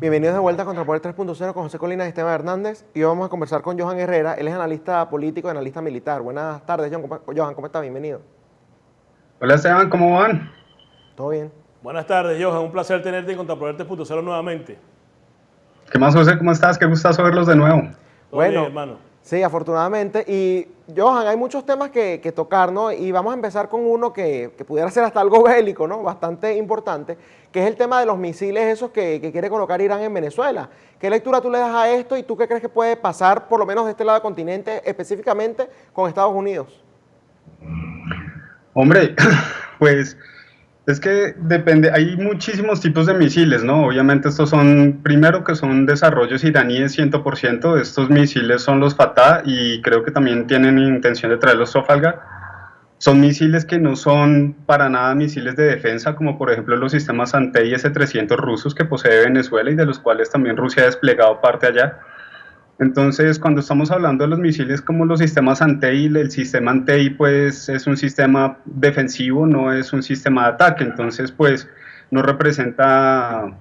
Bienvenidos de vuelta a Contrapoder 3.0 con José Colinas y Esteban Hernández. Y hoy vamos a conversar con Johan Herrera. Él es analista político y analista militar. Buenas tardes, Johan. ¿Cómo está? Bienvenido. Hola Esteban, ¿cómo van? ¿Todo bien? Buenas tardes, Johan. Un placer tenerte en Contrapoder 3.0 nuevamente. ¿Qué más, José? ¿Cómo estás? Qué gustazo verlos de nuevo. ¿Todo bien, hermano? Sí, afortunadamente. Y Johan, hay muchos temas que tocar, ¿no? Y vamos a empezar con uno que pudiera ser hasta algo bélico, ¿no? Bastante importante, que es el tema de los misiles esos que quiere colocar Irán en Venezuela. ¿Qué lectura tú le das a esto y tú qué crees que puede pasar, por lo menos de este lado del continente, específicamente con Estados Unidos? Hombre, pues es que depende, hay muchísimos tipos de misiles, ¿no? Obviamente estos son, primero que son desarrollos iraníes 100%, estos misiles son los Fatah y creo que también tienen intención de traer los Trafalgar. Son misiles que no son para nada misiles de defensa, como por ejemplo los sistemas Antey S-300 rusos que posee Venezuela y de los cuales también Rusia ha desplegado parte allá. Entonces, cuando estamos hablando de los misiles como los sistemas Antey, el sistema Antey pues es un sistema defensivo, no es un sistema de ataque, entonces pues no representa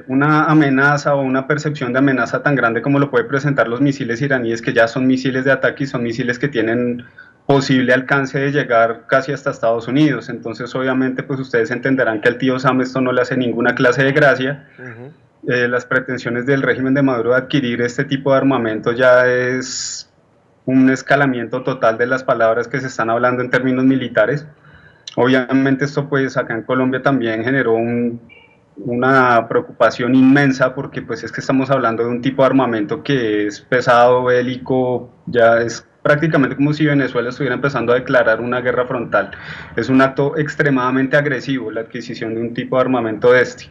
una amenaza o una percepción de amenaza tan grande como lo puede presentar los misiles iraníes, que ya son misiles de ataque y son misiles que tienen posible alcance de llegar casi hasta Estados Unidos. Entonces, obviamente, pues ustedes entenderán que al tío Sam esto no le hace ninguna clase de gracia. Las pretensiones del régimen de Maduro de adquirir este tipo de armamento ya es un escalamiento total de las palabras que se están hablando en términos militares. Obviamente esto pues acá en Colombia también generó una preocupación inmensa porque pues es que estamos hablando de un tipo de armamento que es pesado, bélico, ya es prácticamente como si Venezuela estuviera empezando a declarar una guerra frontal. Es un acto extremadamente agresivo la adquisición de un tipo de armamento de este.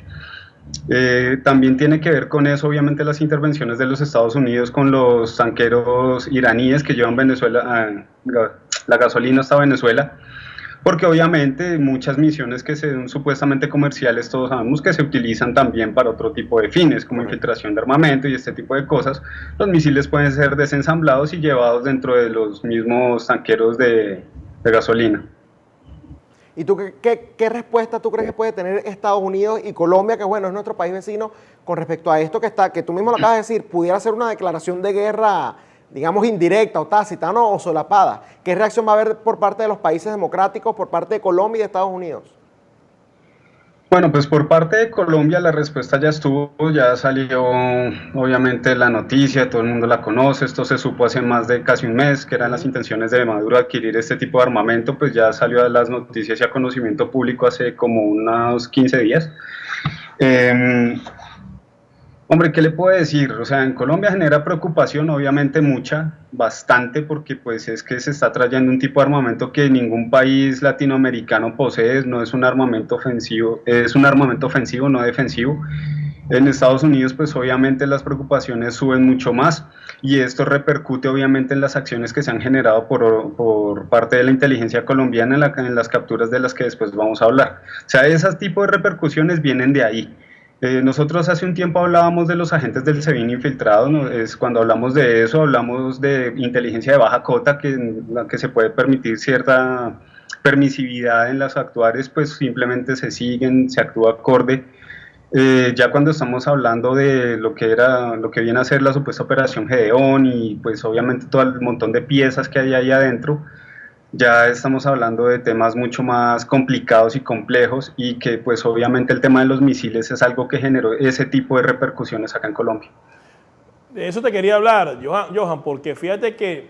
También tiene que ver con eso, obviamente, las intervenciones de los Estados Unidos con los tanqueros iraníes que llevan Venezuela, la gasolina hasta Venezuela, porque obviamente muchas misiones que son supuestamente comerciales, todos sabemos que se utilizan también para otro tipo de fines, como infiltración de armamento y este tipo de cosas. Los misiles pueden ser desensamblados y llevados dentro de los mismos tanqueros de gasolina. ¿Y tú qué respuesta tú crees que puede tener Estados Unidos y Colombia, que bueno, es nuestro país vecino, con respecto a esto que tú mismo lo acabas de decir, pudiera ser una declaración de guerra, digamos, indirecta o tácita, ¿no? O solapada? ¿Qué reacción va a haber por parte de los países democráticos, por parte de Colombia y de Estados Unidos? Bueno, pues por parte de Colombia la respuesta ya estuvo, ya salió obviamente la noticia, todo el mundo la conoce, esto se supo hace más de casi un mes, que eran las intenciones de Maduro adquirir este tipo de armamento, pues ya salió a las noticias y a conocimiento público hace como unos 15 días. Hombre, ¿qué le puedo decir? O sea, en Colombia genera preocupación, obviamente mucha, bastante, porque pues es que se está trayendo un tipo de armamento que ningún país latinoamericano posee, no es un armamento ofensivo, es un armamento ofensivo, no defensivo. En Estados Unidos, pues obviamente las preocupaciones suben mucho más y esto repercute obviamente en las acciones que se han generado por parte de la inteligencia colombiana en las capturas de las que después vamos a hablar. O sea, ese tipo de repercusiones vienen de ahí. Nosotros hace un tiempo hablábamos de los agentes del SEBIN infiltrados, ¿no? Cuando hablamos de eso, hablamos de inteligencia de baja cota, la que se puede permitir cierta permisividad en las actuares, pues simplemente se siguen, se actúa acorde. Ya cuando estamos hablando de lo que viene a ser la supuesta operación Gedeón y pues obviamente todo el montón de piezas que hay ahí adentro, ya estamos hablando de temas mucho más complicados y complejos y que pues obviamente el tema de los misiles es algo que generó ese tipo de repercusiones acá en Colombia. De eso te quería hablar, Johan, porque fíjate que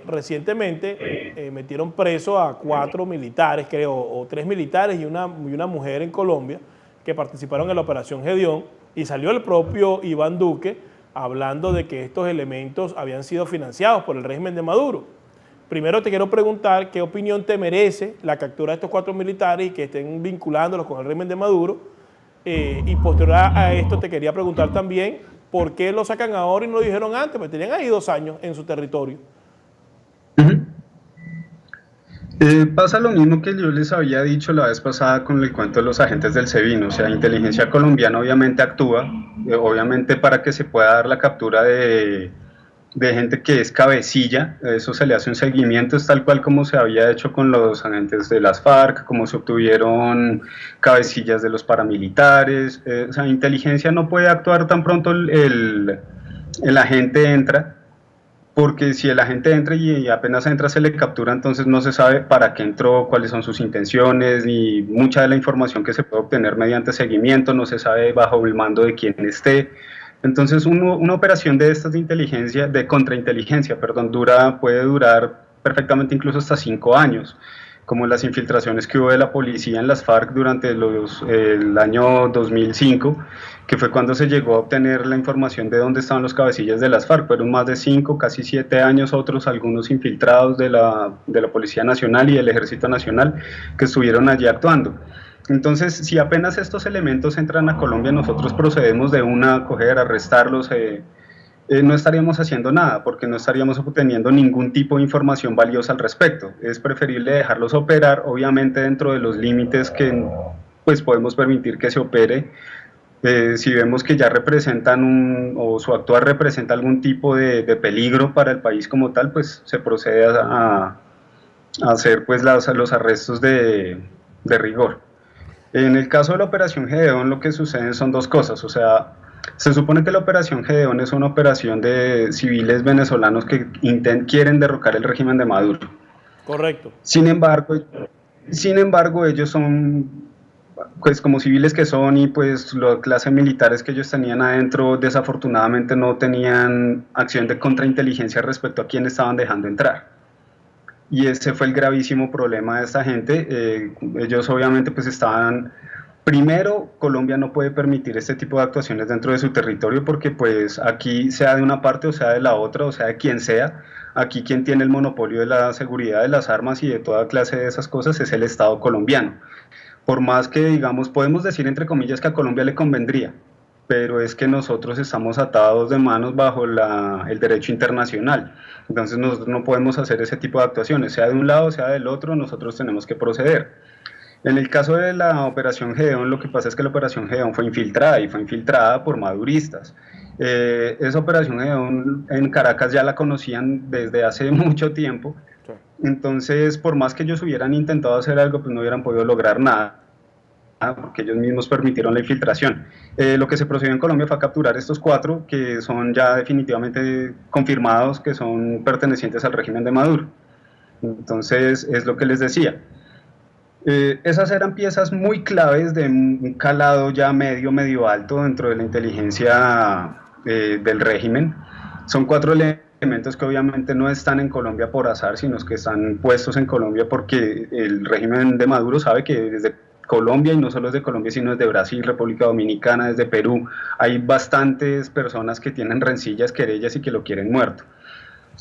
recientemente metieron preso a 4 militares, creo, o 3 militares y una mujer en Colombia que participaron en la operación Gedeón, y salió el propio Iván Duque hablando de que estos elementos habían sido financiados por el régimen de Maduro. Primero te quiero preguntar qué opinión te merece la captura de estos 4 militares y que estén vinculándolos con el régimen de Maduro. Y posterior a esto te quería preguntar también por qué lo sacan ahora y no lo dijeron antes, porque tenían ahí 2 años en su territorio. Pasa lo mismo que yo les había dicho la vez pasada con el cuento de los agentes del SEBIN, o sea, inteligencia colombiana obviamente actúa, obviamente para que se pueda dar la captura de de gente que es cabecilla, eso se le hace un seguimiento, es tal cual como se había hecho con los agentes de las FARC, como se obtuvieron cabecillas de los paramilitares, o sea, inteligencia no puede actuar tan pronto el agente entra, porque si el agente entra y apenas entra se le captura, entonces no se sabe para qué entró, cuáles son sus intenciones, y mucha de la información que se puede obtener mediante seguimiento no se sabe bajo el mando de quién esté. Entonces una operación de estas de inteligencia, de contrainteligencia, perdón, puede durar perfectamente incluso hasta 5 años, como las infiltraciones que hubo de la policía en las FARC durante el año 2005, que fue cuando se llegó a obtener la información de dónde estaban los cabecillas de las FARC. Fueron más de 5, casi 7 años, otros, algunos infiltrados de la Policía Nacional y del Ejército Nacional que estuvieron allí actuando. Entonces, si apenas estos elementos entran a Colombia, nosotros procedemos de una a coger, arrestarlos, no estaríamos haciendo nada, porque no estaríamos obteniendo ningún tipo de información valiosa al respecto. Es preferible dejarlos operar, obviamente dentro de los límites que pues podemos permitir que se opere. Si vemos que ya representan o su actuar representa algún tipo de peligro para el país como tal, pues se procede a hacer pues los arrestos de rigor. En el caso de la Operación Gedeón, lo que sucede son dos cosas. O sea, se supone que la Operación Gedeón es una operación de civiles venezolanos que quieren derrocar el régimen de Maduro. Correcto. Sin embargo, ellos son, pues como civiles que son, y pues la clase militares que ellos tenían adentro, desafortunadamente no tenían acción de contrainteligencia respecto a quién estaban dejando entrar. Y ese fue el gravísimo problema de esta gente. Ellos obviamente pues estaban, primero, Colombia no puede permitir este tipo de actuaciones dentro de su territorio, porque pues aquí, sea de una parte o sea de la otra, o sea de quien sea, aquí quien tiene el monopolio de la seguridad de las armas y de toda clase de esas cosas es el Estado colombiano. Por más que, digamos, podemos decir entre comillas que a Colombia le convendría, pero es que nosotros estamos atados de manos bajo el derecho internacional. Entonces nosotros no podemos hacer ese tipo de actuaciones, sea de un lado, sea del otro, nosotros tenemos que proceder. En el caso de la Operación Gedeón, lo que pasa es que la Operación Gedeón fue infiltrada, y fue infiltrada por maduristas. Esa Operación Gedeón en Caracas ya la conocían desde hace mucho tiempo, entonces por más que ellos hubieran intentado hacer algo, pues no hubieran podido lograr nada, porque ellos mismos permitieron la infiltración. Lo que se procedió en Colombia fue a capturar estos 4 que son ya definitivamente confirmados que son pertenecientes al régimen de Maduro. Entonces, es lo que les decía. Esas eran piezas muy claves de un calado ya medio alto dentro de la inteligencia del régimen. Son 4 elementos que obviamente no están en Colombia por azar, sino que están puestos en Colombia porque el régimen de Maduro sabe que desde Colombia, y no solo es de Colombia, sino desde Brasil, República Dominicana, desde Perú, hay bastantes personas que tienen rencillas, querellas y que lo quieren muerto.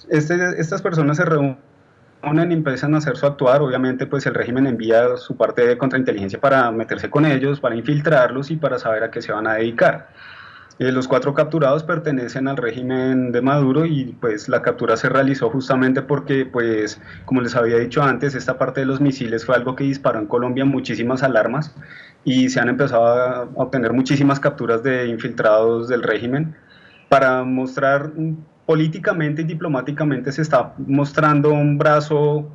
Estas personas se reúnen y empiezan a hacer su actuar. Obviamente pues el régimen envía su parte de contrainteligencia para meterse con ellos, para infiltrarlos y para saber a qué se van a dedicar. Los 4 capturados pertenecen al régimen de Maduro, y pues la captura se realizó justamente porque, pues, como les había dicho antes, esta parte de los misiles fue algo que disparó en Colombia muchísimas alarmas, y se han empezado a obtener muchísimas capturas de infiltrados del régimen para mostrar políticamente y diplomáticamente. Se está mostrando un brazo,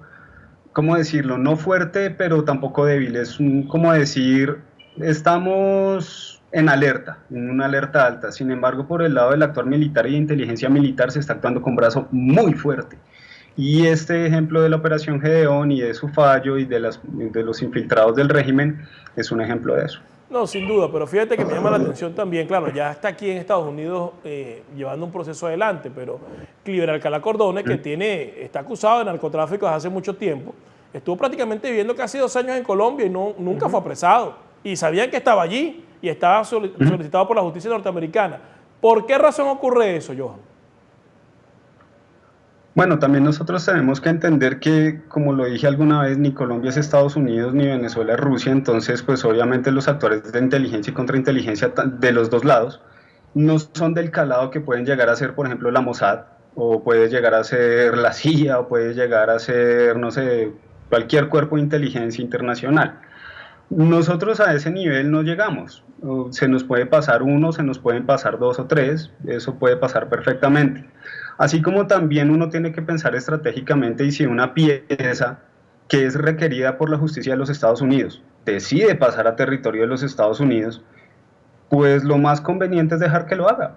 ¿cómo decirlo? No fuerte, pero tampoco débil. Es como decir, estamos en alerta, en una alerta alta. Sin embargo, por el lado del actor militar y de inteligencia militar se está actuando con brazo muy fuerte. Y este ejemplo de la Operación Gedeón y de su fallo y de los infiltrados del régimen es un ejemplo de eso. No, sin duda, pero fíjate que me llama la atención también, claro, ya está aquí en Estados Unidos llevando un proceso adelante, pero Cliver Alcalá Cordones, que está acusado de narcotráfico desde hace mucho tiempo, estuvo prácticamente viviendo casi 2 años en Colombia y nunca fue apresado. Y sabían que estaba allí y estaba solicitado por la justicia norteamericana. ¿Por qué razón ocurre eso, Johan? Bueno, también nosotros tenemos que entender que, como lo dije alguna vez, ni Colombia es Estados Unidos, ni Venezuela es Rusia. Entonces, pues obviamente los actores de inteligencia y contrainteligencia de los dos lados no son del calado que pueden llegar a ser, por ejemplo, la Mossad, o puede llegar a ser la CIA, o puede llegar a ser, no sé, cualquier cuerpo de inteligencia internacional. Nosotros a ese nivel no llegamos. Se nos puede pasar uno, se nos pueden pasar dos o tres, eso puede pasar perfectamente. Así como también uno tiene que pensar estratégicamente y si una pieza que es requerida por la justicia de los Estados Unidos decide pasar a territorio de los Estados Unidos, pues lo más conveniente es dejar que lo haga,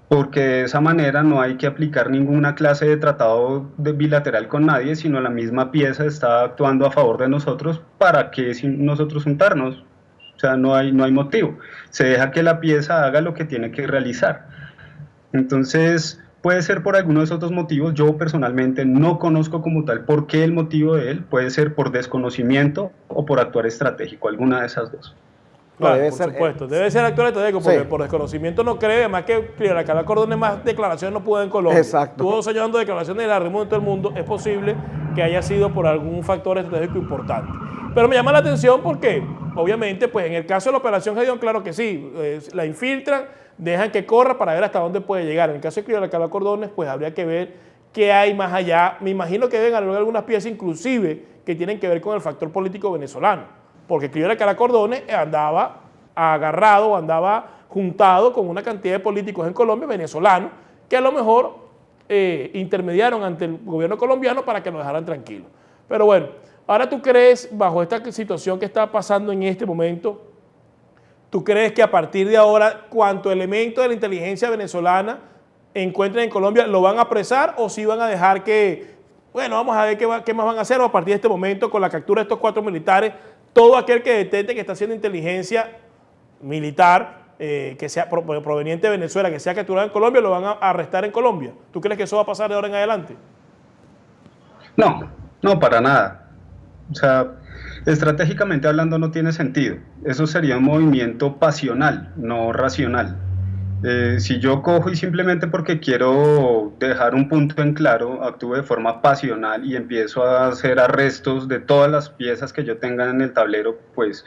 porque de esa manera no hay que aplicar ninguna clase de tratado bilateral con nadie, sino la misma pieza está actuando a favor de nosotros. ¿Para qué sin nosotros juntarnos? O sea, no hay motivo. Se deja que la pieza haga lo que tiene que realizar. Entonces, puede ser por algunos otros motivos. Yo personalmente no conozco como tal por qué el motivo de él. Puede ser por desconocimiento o por actuar estratégico, alguna de esas dos. Claro, debe por ser, supuesto. Debe ser actual estratégico porque sí. por desconocimiento no cree, además que Alcalá Cordones más declaraciones no pudo en Colombia. Exacto. Tuvo 2 años dando declaraciones de la reunión de todo el mundo. Es posible que haya sido por algún factor estratégico importante. Pero me llama la atención porque, obviamente, pues en el caso de la Operación Gedeón, claro que sí, la infiltran, dejan que corra para ver hasta dónde puede llegar. En el caso de Alcalá Cordones, pues habría que ver qué hay más allá. Me imagino que deben haber algunas piezas inclusive que tienen que ver con el factor político venezolano, porque Alcalá Cordones andaba agarrado, andaba juntado con una cantidad de políticos en Colombia venezolanos que a lo mejor intermediaron ante el gobierno colombiano para que lo dejaran tranquilo. Pero bueno, ahora tú crees, bajo esta situación que está pasando en este momento, ¿tú crees que a partir de ahora, cuanto elemento de la inteligencia venezolana encuentren en Colombia, lo van a apresar o si van a dejar que, bueno, vamos a ver qué más van a hacer, o a partir de este momento, con la captura de estos 4 militares, todo aquel que detecte que está haciendo inteligencia militar, que sea proveniente de Venezuela, que sea capturado en Colombia, lo van a arrestar en Colombia? ¿Tú crees que eso va a pasar de ahora en adelante? No, no, para nada. O sea, estratégicamente hablando no tiene sentido. Eso sería un movimiento pasional, no racional. Si yo cojo y simplemente porque quiero dejar un punto en claro, actúo de forma pasional y empiezo a hacer arrestos de todas las piezas que yo tenga en el tablero, pues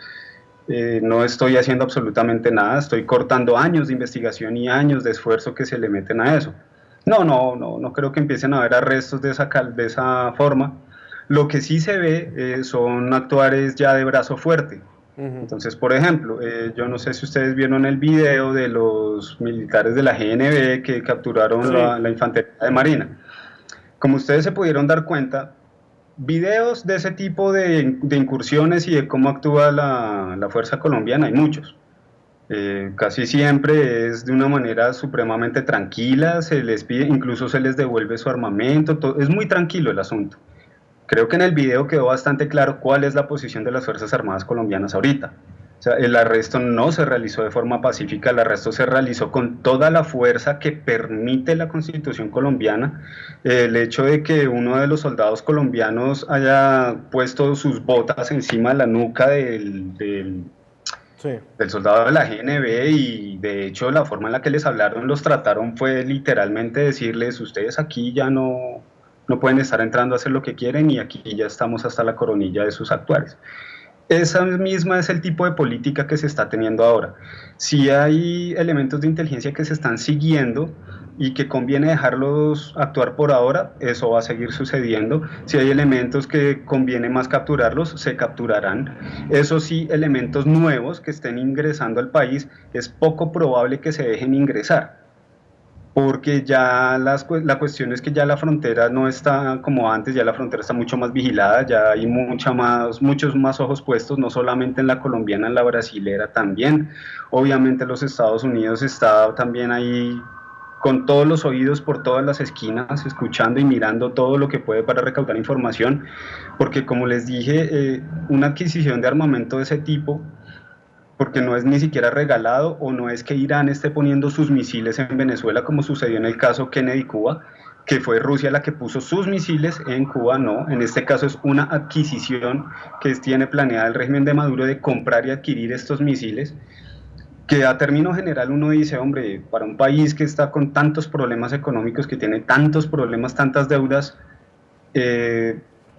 no estoy haciendo absolutamente nada, estoy cortando años de investigación y años de esfuerzo que se le meten a eso. No creo que empiecen a haber arrestos de esa forma. Lo que sí se ve son actuares ya de brazo fuerte. Entonces, por ejemplo, yo no sé si ustedes vieron el video de los militares de la GNB que capturaron Sí. la infantería de Marina. Como ustedes se pudieron dar cuenta, videos de ese tipo de incursiones y de cómo actúa la fuerza colombiana hay muchos. Casi siempre es de una manera supremamente tranquila, se les pide, incluso se les devuelve su armamento, es muy tranquilo el asunto. Creo que en el video quedó bastante claro cuál es la posición de las Fuerzas Armadas colombianas ahorita. O sea, el arresto no se realizó de forma pacífica, el arresto se realizó con toda la fuerza que permite la Constitución colombiana. El hecho de que uno de los soldados colombianos haya puesto sus botas encima de la nuca del soldado de la GNB, y de hecho la forma en la que les hablaron, los trataron, fue literalmente decirles: ustedes aquí ya no pueden estar entrando a hacer lo que quieren y aquí ya estamos hasta la coronilla de sus actuares. Esa misma es el tipo de política que se está teniendo ahora. Si hay elementos de inteligencia que se están siguiendo y que conviene dejarlos actuar por ahora, eso va a seguir sucediendo. Si hay elementos que conviene más capturarlos, se capturarán. Eso sí, elementos nuevos que estén ingresando al país, es poco probable que se dejen ingresar, porque ya la cuestión es que ya la frontera no está como antes, ya la frontera está mucho más vigilada, ya hay muchos más ojos puestos, no solamente en la colombiana, en la brasilera también. Obviamente los Estados Unidos está también ahí con todos los oídos por todas las esquinas, escuchando y mirando todo lo que puede para recaudar información, porque como les dije, una adquisición de armamento de ese tipo, porque no es ni siquiera regalado, o no es que Irán esté poniendo sus misiles en Venezuela como sucedió en el caso Kennedy-Cuba, que fue Rusia la que puso sus misiles en Cuba. No, en este caso es una adquisición que tiene planeada el régimen de Maduro de comprar y adquirir estos misiles, que a término general uno dice: hombre, para un país que está con tantos problemas económicos, que tiene tantos problemas, tantas deudas,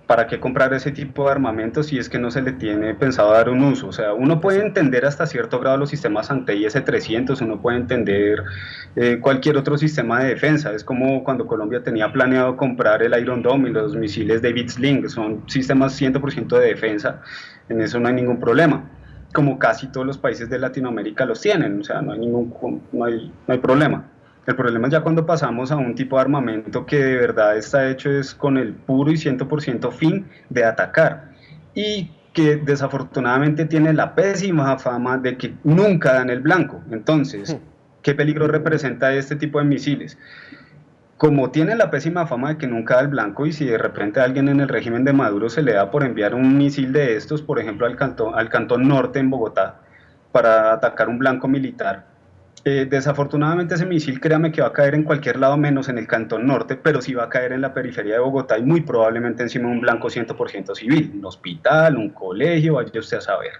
¿para qué comprar ese tipo de armamentos si es que no se le tiene pensado dar un uso? O sea, uno puede entender hasta cierto grado los sistemas Antey S-300, uno puede entender cualquier otro sistema de defensa. Es como cuando Colombia tenía planeado comprar el Iron Dome y los misiles David Sling, son sistemas 100% de defensa, en eso no hay ningún problema. como casi todos los países de Latinoamérica los tienen, o sea, no hay problema. El problema es ya cuando pasamos a un tipo de armamento que de verdad está hecho es con el puro y 100% fin de atacar, y que desafortunadamente tiene la pésima fama de que nunca dan el blanco. Entonces, ¿qué peligro representa este tipo de misiles? Como tiene la pésima fama de que nunca da el blanco, y si de repente a alguien en el régimen de Maduro se le da por enviar un misil de estos, por ejemplo al cantón norte en Bogotá, para atacar un blanco militar, desafortunadamente ese misil, créame que va a caer en cualquier lado menos en el cantón norte, pero sí va a caer en la periferia de Bogotá y muy probablemente encima de un blanco 100% civil, un hospital, un colegio, vaya usted a saber.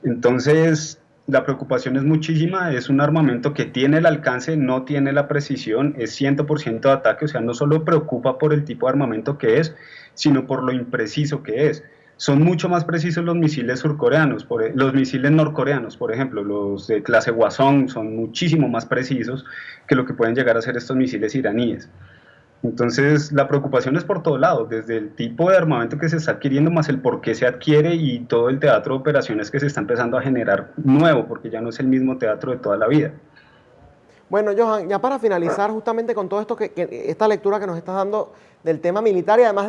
Entonces, la preocupación es muchísima, es un armamento que tiene el alcance, no tiene la precisión, es 100% de ataque, o sea, no solo preocupa por el tipo de armamento que es, sino por lo impreciso que es. Son mucho más precisos los misiles surcoreanos, los misiles norcoreanos, por ejemplo, los de clase Hwasong son muchísimo más precisos que lo que pueden llegar a ser estos misiles iraníes. Entonces, la preocupación es por todo lado, desde el tipo de armamento que se está adquiriendo, más el por qué se adquiere y todo el teatro de operaciones que se está empezando a generar nuevo, porque ya no es el mismo teatro de toda la vida. Bueno, Johan, ya para finalizar justamente con todo esto, esta lectura que nos estás dando del tema militar y además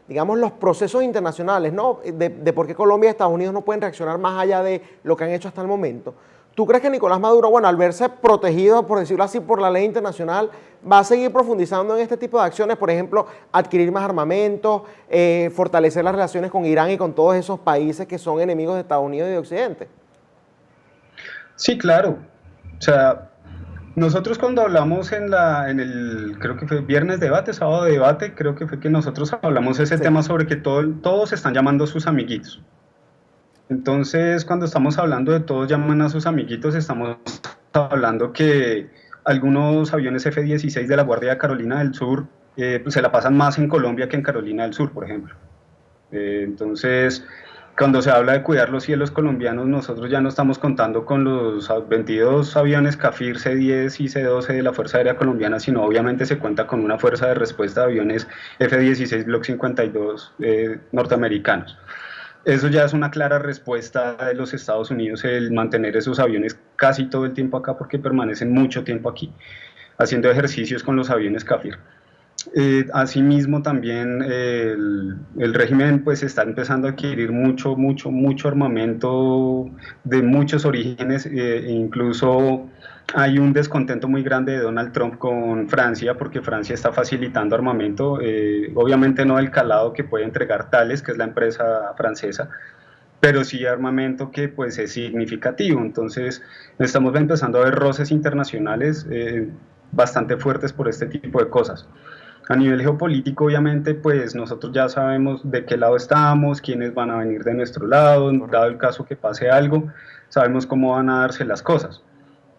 digamos, los procesos internacionales, ¿no? De por qué Colombia y Estados Unidos no pueden reaccionar más allá de lo que han hecho hasta el momento. ¿Tú crees que Nicolás Maduro, bueno, al verse protegido, por decirlo así, por la ley internacional, va a seguir profundizando en este tipo de acciones? Por ejemplo, adquirir más armamentos, fortalecer las relaciones con Irán y con todos esos países que son enemigos de Estados Unidos y de Occidente. Sí, claro. O sea, nosotros cuando hablamos creo que fue viernes debate, sábado debate, creo que fue que nosotros hablamos ese tema sobre que todos están llamando a sus amiguitos. Entonces, cuando estamos hablando de todos llaman a sus amiguitos, estamos hablando que algunos aviones F-16 de la Guardia de Carolina del Sur pues se la pasan más en Colombia que en Carolina del Sur, por ejemplo. Entonces, cuando se habla de cuidar los cielos colombianos, nosotros ya no estamos contando con los 22 aviones CAFIR C-10 y C-12 de la Fuerza Aérea Colombiana, sino obviamente se cuenta con una fuerza de respuesta de aviones F-16 Block 52 norteamericanos. Eso ya es una clara respuesta de los Estados Unidos, el mantener esos aviones casi todo el tiempo acá, porque permanecen mucho tiempo aquí, haciendo ejercicios con los aviones CAFIR. Asimismo también el régimen pues está empezando a adquirir mucho armamento de muchos orígenes, e incluso hay un descontento muy grande de Donald Trump con Francia, porque Francia está facilitando armamento, obviamente no del calado que puede entregar Thales, que es la empresa francesa, pero sí armamento que pues es significativo. Entonces estamos empezando a ver roces internacionales bastante fuertes por este tipo de cosas. A nivel geopolítico, obviamente, pues nosotros ya sabemos de qué lado estamos, quiénes van a venir de nuestro lado, dado el caso que pase algo, sabemos cómo van a darse las cosas.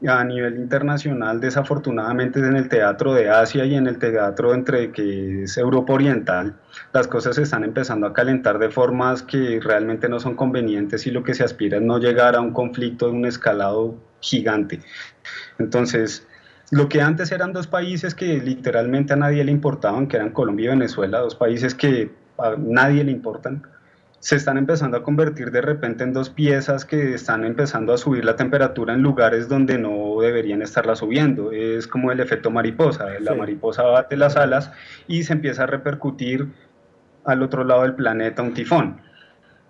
A nivel internacional, desafortunadamente, en el teatro de Asia y en el teatro entre que es Europa Oriental, las cosas se están empezando a calentar de formas que realmente no son convenientes, y lo que se aspira es no llegar a un conflicto de un escalado gigante. Entonces, lo que antes eran dos países que literalmente a nadie le importaban, que eran Colombia y Venezuela, dos países que a nadie le importan, se están empezando a convertir de repente en dos piezas que están empezando a subir la temperatura en lugares donde no deberían estarla subiendo. Es como el efecto mariposa, la mariposa bate las alas y se empieza a repercutir al otro lado del planeta un tifón.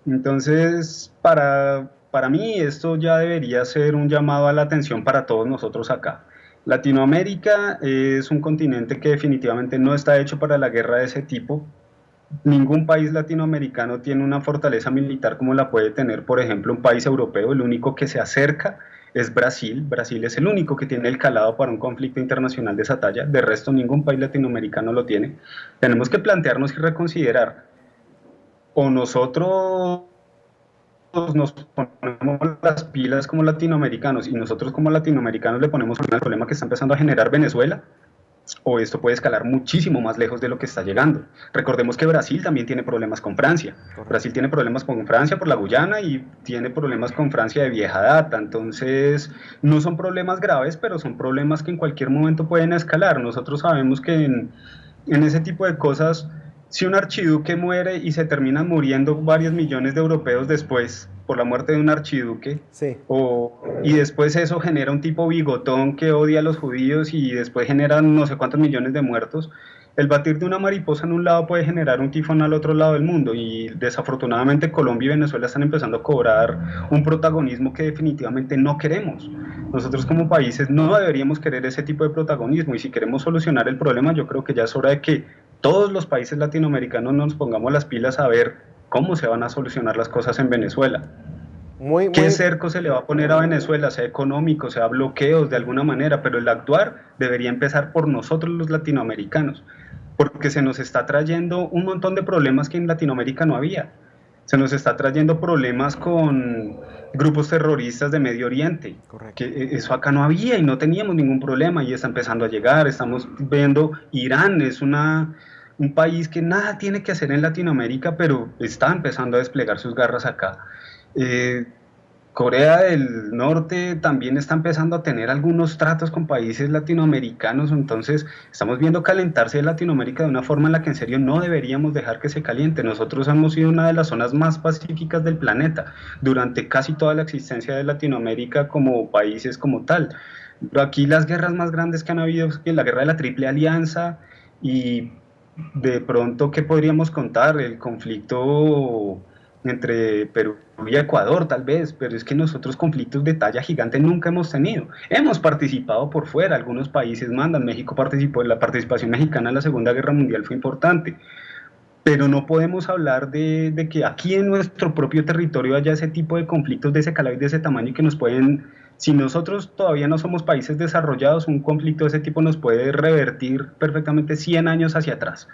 Entonces, para mí esto ya debería ser un llamado a la atención para todos nosotros acá. Latinoamérica es un continente que definitivamente no está hecho para la guerra de ese tipo. Ningún país latinoamericano tiene una fortaleza militar como la puede tener, por ejemplo, un país europeo. El único que se acerca es Brasil. Brasil es el único que tiene el calado para un conflicto internacional de esa talla. De resto, ningún país latinoamericano lo tiene. Tenemos que plantearnos y reconsiderar. O nosotros nos ponemos las pilas como latinoamericanos y nosotros como latinoamericanos le ponemos al problema que está empezando a generar Venezuela, o esto puede escalar muchísimo más lejos de lo que está llegando. Recordemos que Brasil también tiene problemas con Francia. Brasil tiene problemas con Francia por la Guyana y tiene problemas con Francia de vieja data. Entonces, no son problemas graves, pero son problemas que en cualquier momento pueden escalar. Nosotros sabemos que en ese tipo de cosas si un archiduque muere y se terminan muriendo varios millones de europeos después por la muerte de un archiduque, Sí, y después eso genera un tipo bigotón que odia a los judíos y después genera no sé cuántos millones de muertos, el batir de una mariposa en un lado puede generar un tifón al otro lado del mundo, y desafortunadamente Colombia y Venezuela están empezando a cobrar un protagonismo que definitivamente no queremos. Nosotros como países no deberíamos querer ese tipo de protagonismo, y si queremos solucionar el problema, yo creo que ya es hora de que todos los países latinoamericanos nos pongamos las pilas a ver cómo se van a solucionar las cosas en Venezuela. muy, ¿Qué muy, cerco se le va a poner a Venezuela, sea económico, sea bloqueos de alguna manera? Pero el actuar debería empezar por nosotros los latinoamericanos, porque se nos está trayendo un montón de problemas que en Latinoamérica no había. Se nos está trayendo problemas con grupos terroristas de Medio Oriente, correcto. que eso acá no había y no teníamos ningún problema, y está empezando a llegar. Estamos viendo Irán, es un país que nada tiene que hacer en Latinoamérica, pero está empezando a desplegar sus garras acá. Eh, Corea del Norte también está empezando a tener algunos tratos con países latinoamericanos, entonces estamos viendo calentarse Latinoamérica de una forma en la que en serio no deberíamos dejar que se caliente. Nosotros hemos sido una de las zonas más pacíficas del planeta durante casi toda la existencia de Latinoamérica como países como tal. Pero aquí las guerras más grandes que han habido es la guerra de la Triple Alianza, y de pronto, ¿qué podríamos contar? El conflicto entre Perú y Ecuador, tal vez, pero es que nosotros conflictos de talla gigante nunca hemos tenido. Hemos participado por fuera, algunos países mandan, México participó, la participación mexicana en la Segunda Guerra Mundial fue importante, pero no podemos hablar de que aquí en nuestro propio territorio haya ese tipo de conflictos de ese calado y de ese tamaño que nos pueden, si nosotros todavía no somos países desarrollados, un conflicto de ese tipo nos puede revertir perfectamente 100 años hacia atrás.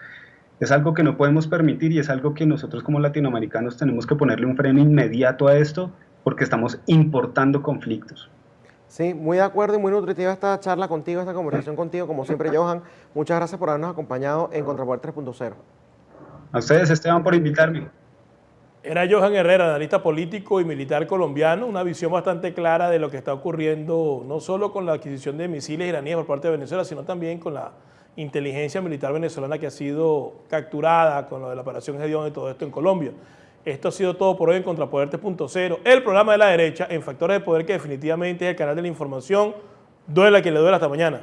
Es algo que no podemos permitir, y es algo que nosotros como latinoamericanos tenemos que ponerle un freno inmediato a esto, porque estamos importando conflictos. Sí, muy de acuerdo y muy nutritiva esta charla contigo, esta conversación contigo, como siempre, Johan. Muchas gracias por habernos acompañado en Contrapoder 3.0. A ustedes, Esteban, por invitarme. Era Johan Herrera, analista político y militar colombiano, una visión bastante clara de lo que está ocurriendo, no solo con la adquisición de misiles iraníes por parte de Venezuela, sino también con la inteligencia militar venezolana que ha sido capturada con lo de la operación Gedeón y todo esto en Colombia. Esto ha sido todo por hoy en Contrapoder 3.0, el programa de la derecha en Factores de Poder, que definitivamente es el canal de la información. Duela que le duela. Hasta mañana.